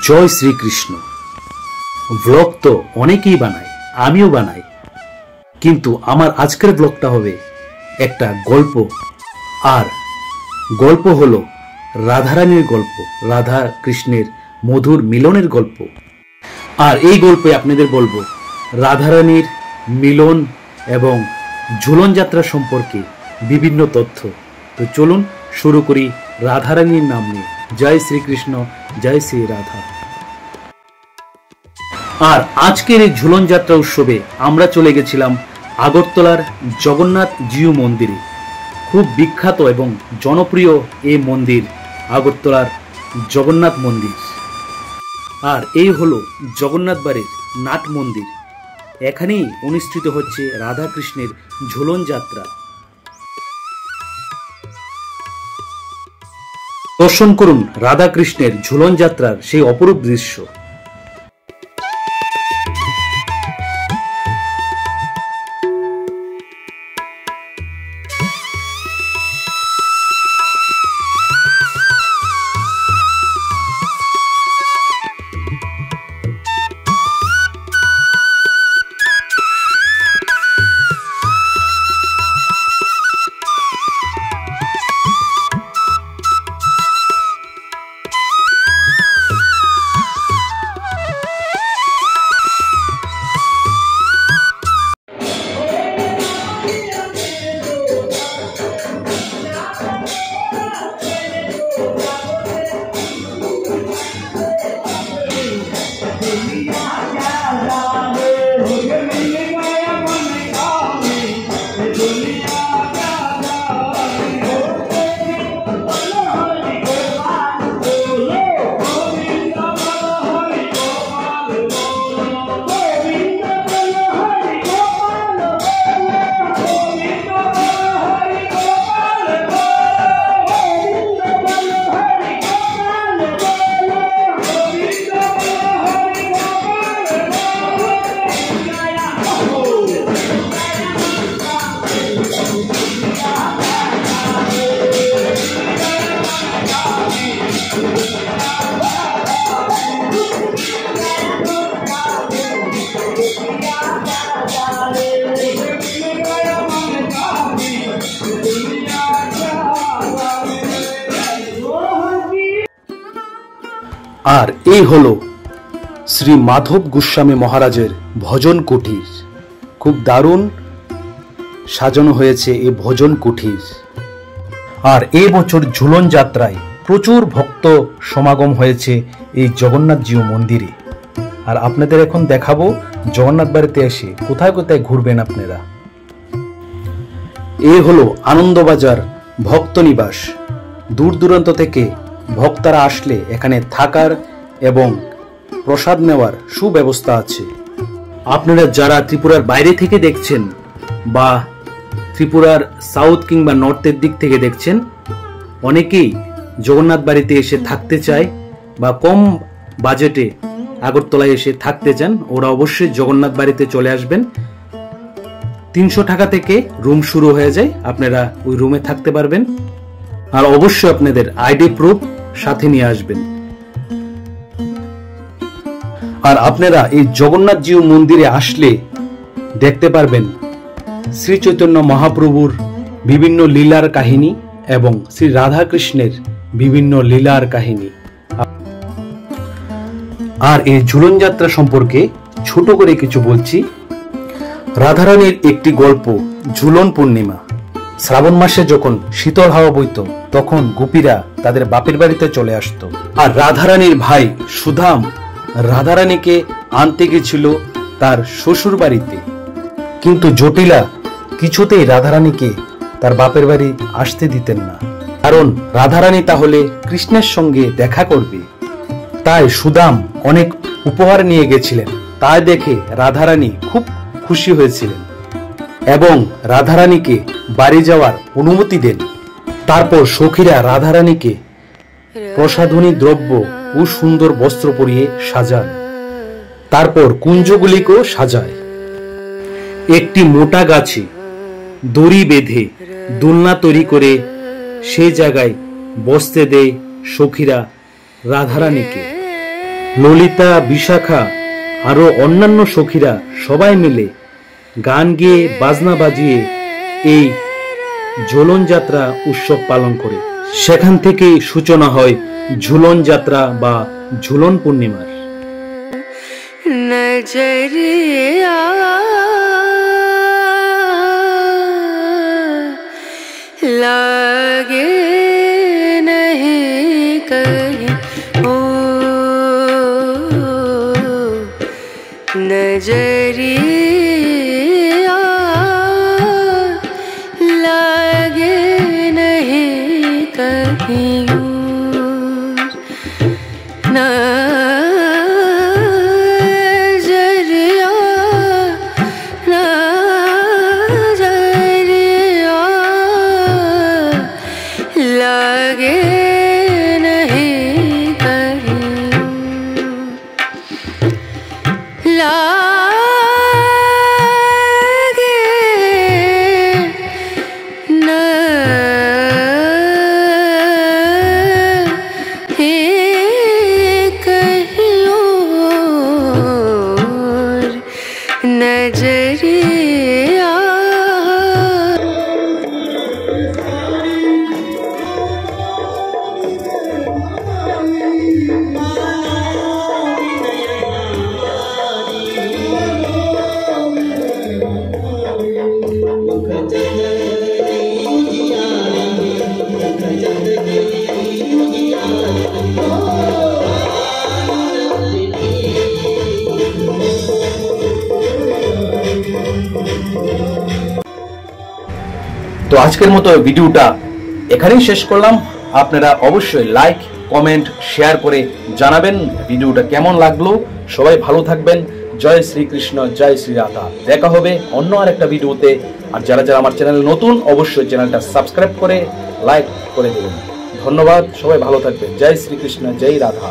জয় Shrikrishna. Blog তো অনেকেই বানায়, আমিও বানাই, কিন্তু আমার আজকের ব্লগটা হবে একটা গল্প। আর গল্প হলো রাধারানীর গল্প, রাধা কৃষ্ণের মধুর মিলনের গল্প। আর এই গল্পে আপনাদের বলবো রাধারানীর মিলন এবং ঝুলন যাত্রা সম্পর্কে বিভিন্ন তথ্য। তো চলুন শুরু করি রাধারানীর নাম নিয়ে। জয় শ্রীকৃষ্ণ, জয় শ্রী রাধা। আর আজকের এই ঝুলন যাত্রা উৎসবে আমরা চলে গেছিলাম আগরতলার জগন্নাথ জিউ মন্দিরে। খুব বিখ্যাত এবং জনপ্রিয় এই মন্দির আগরতলার জগন্নাথ মন্দির। আর এই হলো জগন্নাথ বাড়ির নাট মন্দির। এখানেই অনুষ্ঠিত হচ্ছে রাধা কৃষ্ণের ঝুলন যাত্রা। দর্শন করুন রাধা কৃষ্ণের ঝুলন যাত্রার সেই অপরূপ দৃশ্য। আর এই হলো শ্রী মাধব গোস্বামী মহারাজের ভজন কুটির। খুব দারুণ সাজানো হয়েছে এই ভজন কুটির। আর এই বছর ঝুলন যাত্রায় প্রচুর ভক্ত সমাগম হয়েছে এই জগন্নাথ জিউ মন্দিরে। আর আপনাদের এখন দেখাবো জগন্নাথ বাড়িতে এসে কোথায় কোথায় ঘুরবেন আপনারা। এই হলো আনন্দবাজার ভক্ত নিবাস। দূর দূরান্ত থেকে ভক্তরা আসলে এখানে থাকার এবং প্রসাদ নেওয়ার সুব্যবস্থা আছে। আপনারা যারা ত্রিপুরার বাইরে থেকে দেখছেন বা ত্রিপুরার সাউথ কিংবা নর্থের দিক থেকে দেখছেন, অনেকেই জগন্নাথ বাড়িতে এসে থাকতে চায় বা কম বাজেটে আগরতলায় এসে থাকতে চান, ওরা অবশ্যই জগন্নাথ বাড়িতে চলে আসবেন। 300 টাকা থেকে রুম শুরু হয়ে যায়, আপনারা ওই রুমে থাকতে পারবেন। আর অবশ্যই আপনাদের আইডি প্রুফ সাথে নিয়ে আসবেন। আর আপনারা এই জগন্নাথ জিউ মন্দিরে আসলে দেখতে পারবেন শ্রী চৈতন্য মহাপ্রভুর বিভিন্ন লীলার কাহিনী এবং শ্রী রাধা কৃষ্ণের বিভিন্ন লীলার কাহিনী। আর এই ঝুলন যাত্রা সম্পর্কে ছোট করে কিছু বলছি। রাধারানীর একটি গল্প, ঝুলন পূর্ণিমা। শ্রাবণ মাসে যখন শীতল হাওয়া বইত তখন গোপীরা তাদের বাপের বাড়িতে চলে আসতো। আর রাধারানীর ভাই সুধাম রাধারানীকে আনতে গেছিল তার শ্বশুর বাড়িতে, কিন্তু জটিলা কিছুতেই রাধারানীকে তার বাপের বাড়ি আসতে দিতেন না, কারণ রাধারানী তাহলে কৃষ্ণের সঙ্গে দেখা করবে। তাই সুদাম অনেক উপহার নিয়ে গেছিলেন। তাই দেখে রাধারানী খুব খুশি হয়েছিলেন এবং রাধারানীকে বাড়ি যাওয়ার অনুমতি দেন। তারপর সখীরা রাধারানীকে প্রসাধনী দ্রব্য ও সুন্দর বস্ত্র পরিয়ে সাজান। তারপর কুঞ্জগুলিকেও সাজায়। একটি মোটা গাছে দড়ি বেঁধে দোলনা তৈরি করে সেই জায়গায় বসতে দেয় সখীরা রাধারানীকে। ললিতা, বিশাখা আরো অন্যান্য সখীরা সবাই মিলে গান গেয়ে বাজনা বাজিয়ে এই ঝুলন যাত্রা উৎসব পালন করে। সেখান থেকেই সূচনা হয় ঝুলন যাত্রা বা ঝুলন পূর্ণিমার। नजरिया लागे नहीं कहीं ओ नजरिया लागे नहीं कहीं लगे नहीं कहीं लागे नहीं कहीं और नजरिया। তো আজকের মতো ভিডিওটা এখানেই শেষ করলাম। আপনারা অবশ্যই লাইক, কমেন্ট, শেয়ার করে জানাবেন ভিডিওটা কেমন লাগলো। সবাই ভালো থাকবেন। জয় শ্রীকৃষ্ণ, জয় শ্রী রাধা। দেখা হবে অন্য আরেকটা ভিডিওতে। আর যারা যারা আমার চ্যানেলে নতুন, অবশ্যই চ্যানেলটা সাবস্ক্রাইব করে লাইক করে দেবেন। ধন্যবাদ, সবাই ভালো থাকবেন। জয় শ্রীকৃষ্ণ, জয় রাধা।